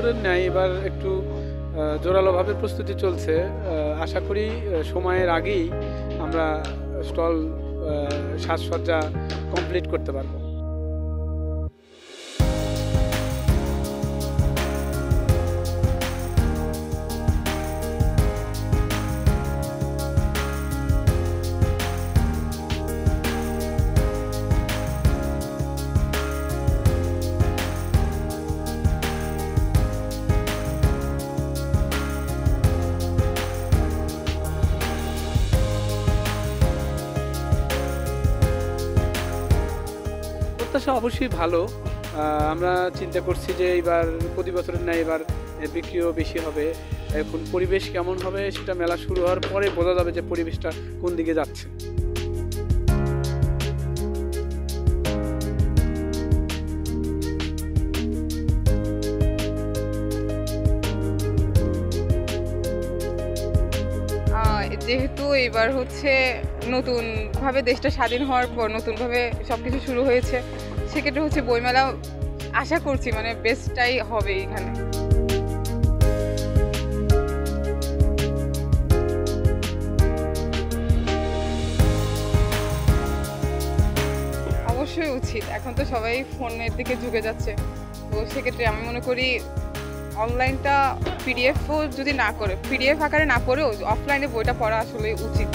বছরের ন্যায় এবার একটু জোরালোভাবে প্রস্তুতি চলছে। আশা করি সময়ের আগেই আমরা স্টল সাজসজ্জা কমপ্লিট করতে পারবো। প্রত্যাশা অবশ্যই ভালো। আমরা চিন্তা করছি যে এবার প্রতি বছরের ন্যায় এবার বিক্রিও বেশি হবে। এখন পরিবেশ কেমন হবে সেটা মেলা শুরু হওয়ার পরে বোঝা যাবে যে পরিবেশটা কোন দিকে যাচ্ছে। যেহেতু এবার হচ্ছে নতুনভাবে দেশটা স্বাধীন হওয়ার পর নতুনভাবে সবকিছু শুরু হয়েছে, সেক্ষেত্রে হচ্ছে বইমেলা আশা করছি মানে বেস্টটাই হবে এখানে। অবশ্যই উচিত, এখন তো সবাই ফোনের দিকে ঝুঁকে যাচ্ছে, তো সেক্ষেত্রে আমি মনে করি অনলাইনটা পিডিএফও যদি না করে, পিডিএফ আকারে না পড়েও অফলাইনে বইটা পড়া আসলে উচিত।